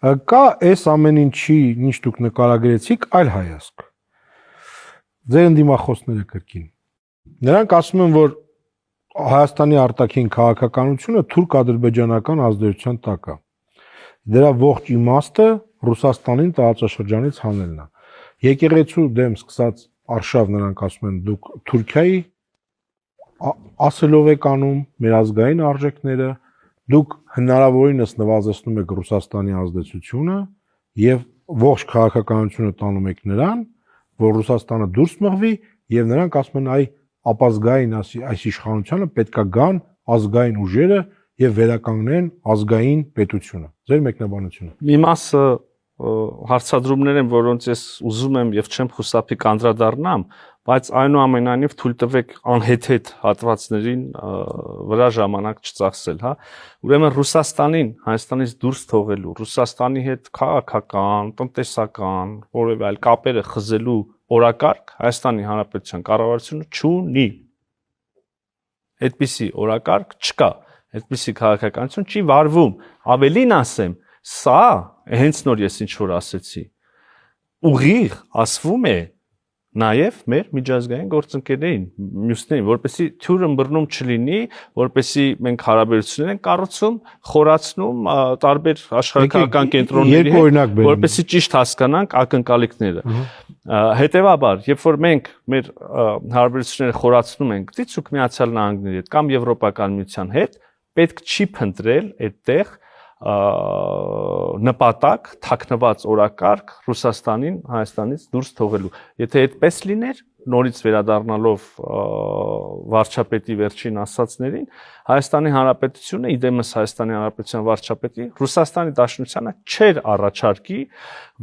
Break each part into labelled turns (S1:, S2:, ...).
S1: Կա այս ամեն ինչի, ինչ դուք նկարագրեցիք, այլ հայացք։ Ձեր ընդդիմախոսները կրկին։ Նրանք ասում են, որ Հայաստանի արտաքին քաղաքականությունը թուրք-ադրբեջանական ազդեցության տակ է։ Դրա ողջ իմաստը Ռուսաստանին տարածաշրջանից հանելն է։ Եկեղեցու դեմ սկսած արշավ նրանք ասում են, դուք Թուրքիայի ասելով եք անում մեր ազգային արժեքները, դուք հնարավորինս նվազեցնում եք Ռուսաստանի ազդեցությունը եւ ողջ քաղաքականությունը տանում եք նրան, որ Ռուսաստանը դուրս մղվի եւ նրանք ասում են այ ապազգային այս իշխանությանը պետքա գան ազգային ուժերը եւ վերականգնեն ազգային պետությունը։ Ձեր մեկնաբանությունը։
S2: Մի մասը հարցադրումներ են, որոնց ես ուզում եմ եւ չեմ խուսափի կանդրադառնամ, բայց այնուամենայնիվ թույլ տվեք անհեթեթ հատվածներին վրա ժամանակ չծախսել, հա։ Ուրեմն Ռուսաստանին Հայաստանից դուրս թողելու, Ռուսաստանի հետ քաղաքական, տնտեսական, որևէ այլ կապերը խզելու օրակարգ Հայաստանի Հանրապետության կառավարությունը չունի։ Այդպիսի օրակարգ չկա, այդպիսի քաղաքականություն չի վարվում։ Ավելին ասեմ, սա հենց նոր ես ինչ որ ասեցի, ուղիղ ասվում է նաև մեր միջազգային գործընկերներին, մյուսներին, որպեսզի թյուր ըմբռնում չլինի, որպեսզի մենք հարաբերություններ ենք կառուցում, խորացնում տարբեր աշխարհական կենտրոնների հետ, որպեսզի ճիշտ հասկանանք ակնկալիքները։ Հետևաբար, երբ որ մենք մեր հարաբերությունները խորացնում ենք դիցուք Միացյալ Նահանգների հետ կամ Եվրոպական միության հետ, պետք չի փնտրել այդտեղ նպատակ, թաքնված օրակարգ Ռուսաստանին Հայաստանից դուրս թողելու։ Եթե այդպես լիներ, նորից վերադառնալով վարչապետի վերջին ասածներին, Հայաստանի Հանրապետությունը, իդեմս Հայաստանի Հանրապետության վարչապետի Ռուսաստանի Դաշնությանը չէր առաջարկի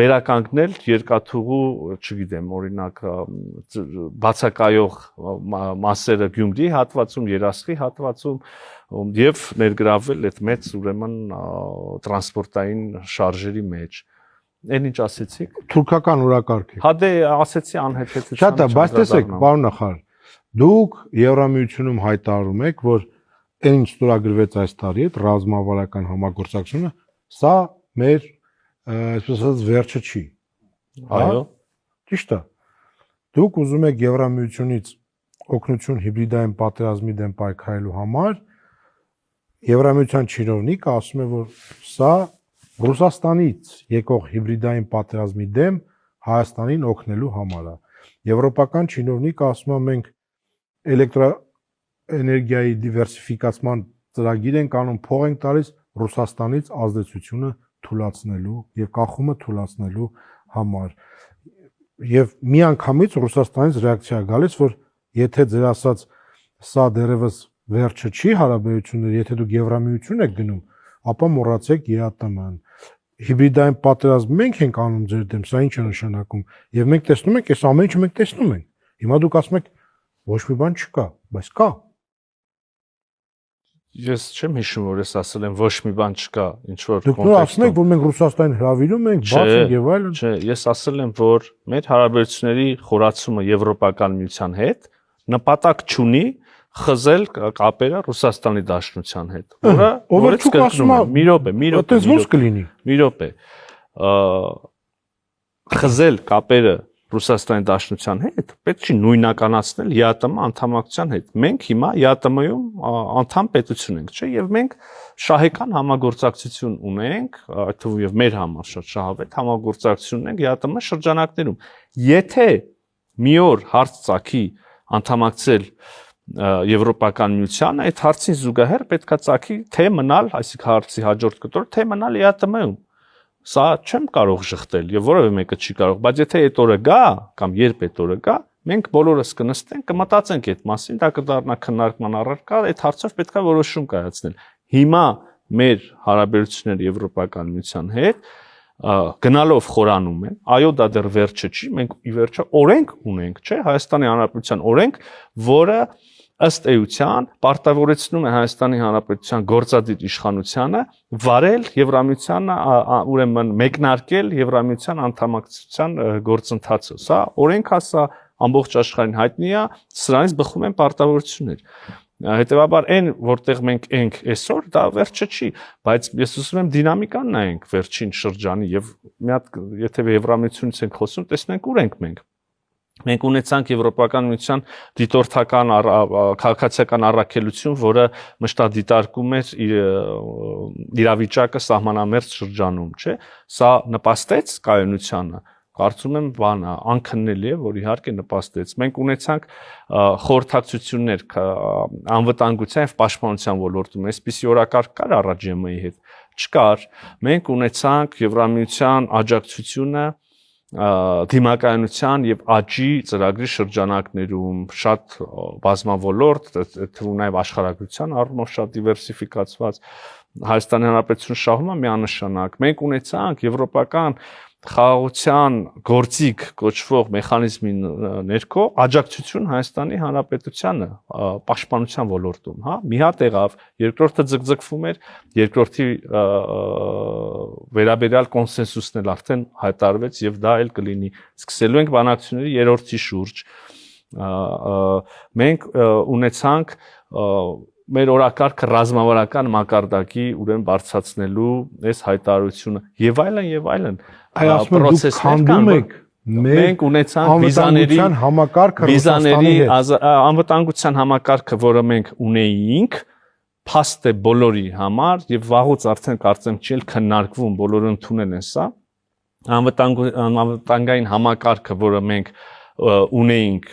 S2: վերականգնել երկաթուղու, չգիտեմ, օրինակ բացակայող մասերը Գյումրի հատվածում, Երասխի հատվածում եւ ներգրավել այդ մեծ ուրեմն տրանսպորտային շարժերի մեջ։ Այն ինչ ասեցիք։
S1: Թուրքական օրակարգ է։
S2: Հա դե ասեցի անհեթեթության։
S1: Շատ է, բայց տեսեք, պարոն նախարար, դուք Եվրամիությունում հայտարարում եք, որ այն ինչ ստորագրվեց այս տարի այդ ռազմավարական համագործակցությունը, սա մեր այսպես ասած վերջը չի։
S2: Այո։
S1: Ճիշտ է։ Դուք ուզում եք Եվրամիությունից օգնություն հիբրիդային պատերազմի դեմ պայքարելու համար, Եվրամիության չինովնիկը ասում է, որ սա Ռուսաստանից եկող հիբրիդային պատերազմի դեմ Հայաստանին օգնելու համար է։ Եվրոպական չինովնիկը ասում է, մենք էլեկտրաէներգիայի դիվերսիֆիկացման ծրագիր ենք անում, փող ենք տալիս Ռուսաստանից ազդեցությունը թուլացնելու եւ կախումը թուլացնելու համար։ Եվ միանգամից Ռուսաստանից ռեակցիա գալիս, որ եթե ձեր ասած սա դերևս վերջը չի հարաբերություններ, եթե դուք Եվրամիություն եք գնում, ապա մոռացեք ԵԱՏՄ-ն։ Հիբրիդային պատերազմ մենք ենք անում ձեր դեմ, սա ինչ է նշանակում։ Եվ մենք տեսնում ենք, այս ամեն ինչը մենք տեսնում ենք։ Հիմա դուք ասում եք, ոչ մի բան չկա, բայց կա։
S2: Ես չեմ հիշում, որ ես ասել եմ ոչ մի բան չկա, ինչ որ
S1: կոնտեքստում։ Դուք նոր ասում եք, որ մենք Ռուսաստանին հրավիրում ենք, բաց ենք եւ այլն։
S2: Չէ, ես ասել եմ, որ մեր հարաբերությունների խորացումը Եվրոպական միության հետ նպատակ չունի խզել կապերը Ռուսաստանի Դաշնության հետ, որը կրկնում եմ, մի րոպե, խզել կապերը Ռուսաստանի Դաշնության հետ պետք չի նույնականացնել ԵԱՏՄ անդամակցության հետ։ Մենք հիմա ԵԱՏՄ-ում անդամ պետություն ենք, չէ՞, եւ մենք շահեկան համագործակցություն ունենք, այդ թվում եւ մեր համար շատ շահավետ համագործակցություն ունենք ԵԱՏՄ շրջանակներում։ Եթե մի օր հարց ծագի անդամակցել Եվրոպական միությանը, այդ հարցին զուգահեռ պետքա ծագի թե մնալ, այսինքն հարցի հաջորդ կտոր, թե մնալ ԵԱՏՄ-ում։ Սա չեմ կարող շղթել եւ որևէ մեկը չի կարող, բայց եթե այդ օրը գա կամ երբ այդ օրը գա, մենք բոլորս կնստենք, կմտածենք այդ մասին, դա կդառնա քննարկման առարկա, այդ հարցով պետքա որոշում կայացնել։ Հիմա մեր հարաբերությունները Եվրոպական միության հետ գնալով խորանում են, այո դա դեռ վերջը չի, մենք ի վերջո օրենք ունենք, չէ՞, Հայաստանի Հանրապետության օրենք, որը ըստ էության պարտավորեցնում է Հայաստանի Հանրապետության գործադիր իշխանությանը վարել Եվրամիությանը, ուրեմն մեկնարկել Եվրամիության անդամակցության գործընթացը։ Սա օրենք է, սա ամբողջ աշխարհին հայտնի է, սրանից բխում են պարտավորություններ։ Հետևաբար այն որտեղ մենք ենք այսօր դա վերջը չի, բայց ես ուզում եմ դինամիկան նայենք վերջին շրջանի եւ մի հատ եթե Եվրամիությունից ենք խոսում, տեսնենք ուր ենք մենք։ Մենք ունեցանք Եվրոպական միության դիտորդական քաղաքացիական առաքելություն, որը մշտադիտարկում էր իրավիճակը սահմանամերձ շրջանում, չէ՞։ Սա նպաստեց կայունությանը։ Կարծում եմ բանը անքննելի է, որ իհարկե նպաստեց։ Մենք ունեցանք խորհրդակցություններ անվտանգության եւ պաշտպանության ոլորտում, այսպիսի օրակարգ կար առաջ ԵՄ-ի հետ, չկար։ Մենք ունեցանք Եվրամիության աջակցությունը դիմակայունության եւ աճի ծրագրի շրջանակներում շատ բազմավոլորտ, թվում նաեւ աշխարհագրության առումով շատ դիվերսիֆիկացված Հայաստանի Հանրապետություն շահում է միանշանակ։ Մենք ունեցանք եվրոպական խաղաղության գործիք կոչվող մեխանիզմի ներքո աջակցություն Հայաստանի Հանրապետությանը պաշտպանության ոլորտում, հա, մի հատ եղավ, երկրորդը ձգձգվում էր, երկրորդի վերաբերյալ կոնսենսուսն էլ արդեն հայտարարվեց եւ դա էլ կլինի։ Սկսելու ենք բանակցությունների երրորդի շուրջ։ Մենք ունեցանք մեր օրակարգը ռազմավարական մակարդակի ուրեմն բարձրացնելու այս հայտարարությունը եւ այլն պրոցեսներ կան, մենք ունեցանք վիզաների անվտանգության համակարգը, որը մենք ունեինք, փաստ է բոլորի համար եւ վաղուց արդեն կարծեմ չի քննարկվում, բոլորը ընդունել են սա, անվտանգային համակարգը, որը մենք ունեինք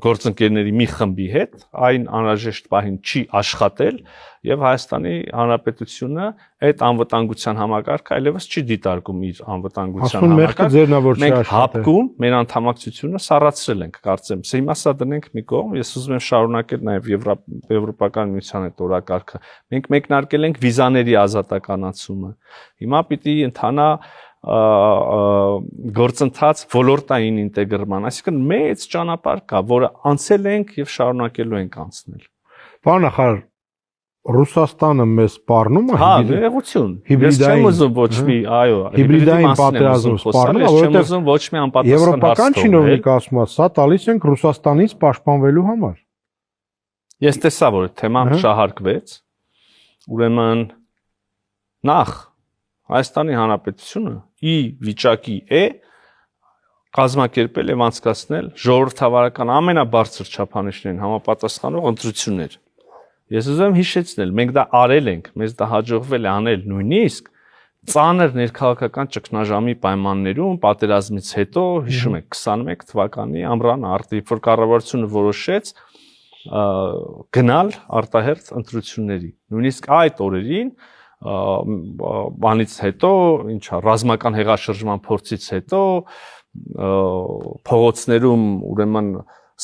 S2: գործընկերների մի խմբի հետ, այն անհրաժեշտ պահին չի աշխատել եւ Հայաստանի Հանրապետությունը այդ անվտանգության համակարգը այլևս չի դիտարկում իր անվտանգության համակարգը։ Մենք հապկում մեր անդամակցությունը սառացրել ենք, կարծեմ։ Հիմա սա դնենք մի կողմ, ես ուզում եմ շարունակել նաեւ Եվրոպական միության այդ օրակարգը։ Մենք մեկնարկել ենք վիզաների ազատականացումը։ Հիմա պիտի ընթանա գործընթաց ոլորտային ինտեգրման, այսինքն մեծ ճանապարհ կա, որը անցել ենք եւ շարունակելու ենք անցնել։
S1: Պարոն նախարար, Ռուսաստանը մեզ սպառնում է
S2: հիբրիդային։ Ես չեմ ուզում ոչ մի, այո,
S1: հիբրիդային պատերազմ սպառնում,
S2: որովհետեւ չեմ ուզում ոչ մի անպատասխան
S1: եվրոպական չինովնիկ ասում է, սա տալիս ենք Ռուսաստանից պաշտպանվելու համար։
S2: Ես տեսա, որ թեման շահարկվեց, ուրեմն նախ Հայաստանի Հանրապետությունը ի վիճակի է կազմակերպել եւ անցկացնել ժողովրդավարական ամենաբարձր չափանիշներին համապատասխանող ընտրություններ։ Ես ուզում եմ հիշեցնել, մենք դա արել ենք, մեզ դա հաջողվել է անել նույնիսկ ծանր ներքաղաքական ճգնաժամի պայմաններում, պատերազմից հետո, հիշում եք 21 թվականի ամռան արտի, որ կառավարությունը որոշեց գնալ արտահերթ ընտրությունների։ Նույնիսկ այդ օրերին բանից հետո, ինչա, ռազմական հեղաշրջման փորձից հետո փողոցներում ուրեմն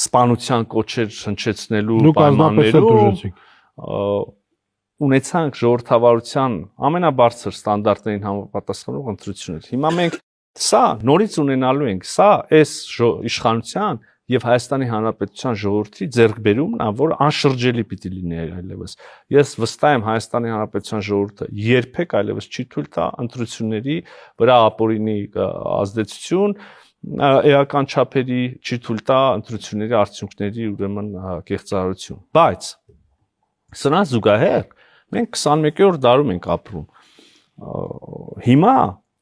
S2: սպանության կոչեր հնչեցնելու պայմաններում ունեցանք ժողովրդավարության ամենաբարձր ստանդարտներին համապատասխանող ընտրություններ։ Հիմա մենք սա նորից ունենալու ենք, սա այս իշխանության եւ Հայաստանի Հանրապետության ժողովրդի ձեռքբերումն է, որ անշրջելի պիտի լինի այլևս։ Ես վստահ եմ Հայաստանի Հանրապետության ժողովուրդը երբեք այլևս չի թույլ տա ընտրությունների վրա ապօրինի ազդեցություն, էական չափերի չի թույլ տա ընտրությունների արդյունքների ուրեմն կեղծարարություն։ Բայց սրան զուգահեռ մենք 21-րդ դարում ենք ապրում։ Հիմա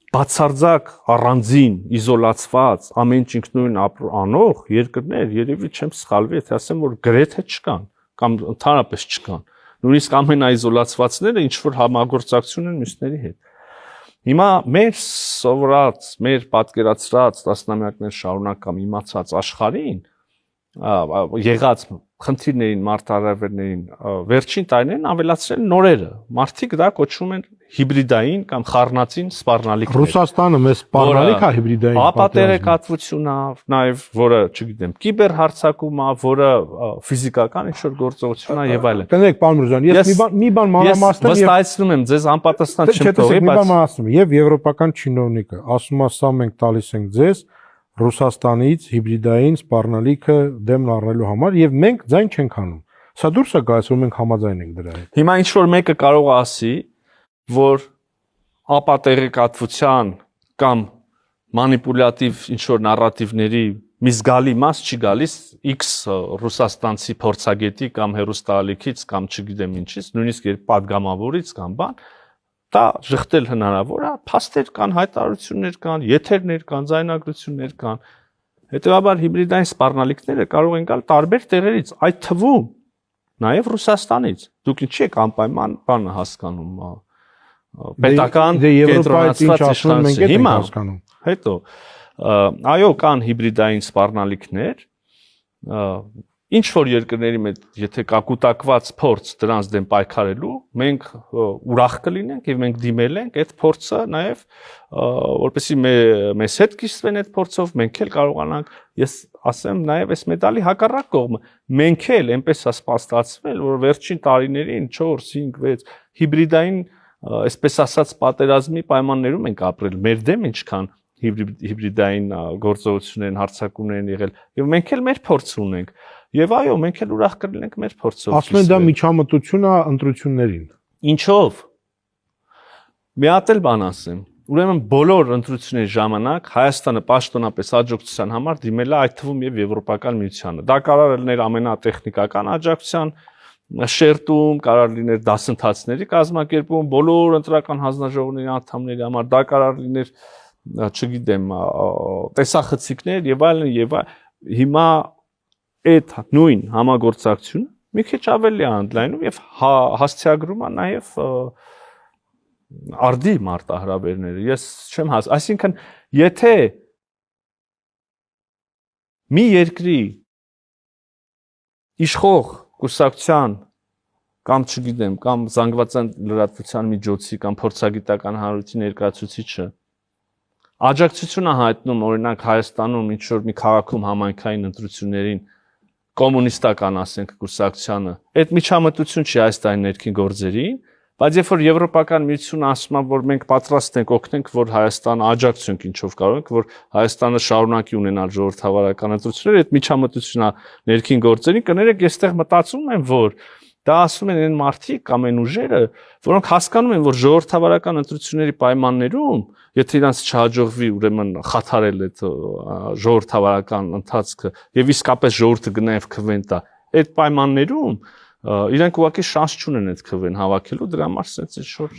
S2: բացարձակ առանձին իզոլացված ամեն ինչ ինքնուրույն անող երկրներ երևի չեմ սխալվի, եթե ասեմ, որ գրեթե չկան կամ ընդհանրապես չկան։ Նույնիսկ ամենաիզոլացվածները ինչ որ համագործակցություն են մյուսների հետ։ Հիմա մեր սովորած, մեր պատկերացրած տասնամյակներ շարունակ կամ իմացած աշխարհին եղած խնդիրներին, մարտահրավերներին վերջին տարիներին ավելացրել նորերը։ Մարդիկ դա կոչվում են հիբրիդային կամ խառնածին սպառնալիքներ։
S1: Ռուսաստանը մեզ սպառնալիք է հիբրիդային
S2: պատերեկատվությունն է, նաև որը, չգիտեմ, կիբերհարձակում է, որը ֆիզիկական ինչ-որ գործողություն է եւ այլն։
S1: Կներեք, պարոն Միրզոյան, ես մի բան մանրամասն
S2: եմ վստահեցնում եմ, ձեզ անպատասխան չեմ թողի,
S1: բայց մի բան ասում եմ, եւ եվրոպական չինովնիկը ասում է, սա մենք տալիս ենք ձեզ Ռուսաստանից հիբրիդային սպառնալիքը դեմն առնելու համար եւ մենք ձայն չենք անում։ Սա դուրս է գալիս, որ մենք համաձայն ենք դրա հետ։
S2: Հիմա ինչ որ մեկը կարող է ասի, որ ապատերեկատվության կամ մանիպուլյատիվ ինչ որ նարատիվների մի զգալի մաս չի գալիս X ռուսաստանցի փորձագետի կամ հերոստալիքից կամ չգիտեմ ինչից, նույնիսկ երբ падգամավորից կամ բան, դա շղթել հնարավոր է, փաստեր կան, հայտարարություններ կան, եթերներ կան, ձայնագրություններ կան։ Հետևաբար հիբրիդային սպառնալիքները կարող են գալ տարբեր տեղերից, այդ թվում նաև Ռուսաստանից։ Դուք ինչի եք անպայման բանը հասկանում, պետական կենտրոնացված իշխանություն։ Հիմա հետո այո, կան հիբրիդային սպառնալիքներ, ինչ որ երկրների մեջ, եթե կա կուտակված փորձ դրանց դեմ պայքարելու, մենք ուրախ կլինենք եւ մենք դիմել ենք այդ փորձը նաեւ որպեսզի մեզ հետ կիսվեն այդ փորձով, մենք էլ կարողանանք, ես ասեմ նաեւ այս մեդալի հակառակ կողմը, մենք էլ այնպես է սպաստացվել, որ վերջին տարիներին 4, 5, 6 հիբրիդային, այսպես ասած, պատերազմի պայմաններում ենք ապրել, մեր դեմ ինչքան հիբրիդային գործողություններ են, հարձակումներ են եղել, եւ մենք էլ մեր փորձ ունենք։ Եվ այո, մենք էլ ուրախ կլինենք մեր փորձով։
S1: Ասում են դա միջամտություն է ընտրություններին։
S2: Ինչով։ Մի հատ էլ բան ասեմ։ Ուրեմն բոլոր ընտրությունների ժամանակ Հայաստանը պաշտոնապես աջակցության համար դիմել է այդ թվում եւ Եվրոպական միությանը։ Դա կարող է լինել ամենատեխնիկական աջակցության շերտում, կարող լիներ դասընթացների կազմակերպում, բոլոր ընտրական հանձնաժողովների անդամների համար, դա կարող լիներ, չգիտեմ, տեսախցիկներ եւ այլն եւ հիմա այդ նույն համագործակցությունը մի քիչ ավելի է ընդլայնում եւ հասցեագրում է նաեւ արդի մարտահրավերները։ Ես չեմ այսինքն եթե մի երկրի իշխող կուսակցության կամ չգիտեմ, կամ զանգվածային լրատվության միջոցի կամ փորձագիտական հանրության ներկայացուցիչը աջակցություն է հայտնում օրինակ Հայաստանում ինչ որ մի քաղաքում համայնքային ընտրություններին կոմունիստական ասենք կուսակցությանը, այդ միջամտություն չի Հայաստանի ներքին գործերին, բայց երբ որ Եվրոպական միությունը ասում է, որ մենք պատրաստ ենք օգնենք, որ Հայաստանը աջակցենք ինչով կարող ենք, որ Հայաստանը շարունակի ունենալ ժողովրդավարական ընտրություններ, այդ միջամտությունը ներքին գործերին կներեք, այստեղ մտածում եմ, որ դա ասում են այն մարդիկ կամ այն ուժերը, որոնք հասկանում են, որ ժողովրդավարական ընտրությունների պայմաններում, եթե իրանց չհաջողվի ուրեմն խաթարել այդ ժողովրդավարական ընթացքը եւ իսկապես ժողովուրդը գնա եւ քվեն տա, այդ պայմաններում իրենք ուղղակի շանս չունեն այդ քվեն հավաքելու, դրա համար sense ինչ որ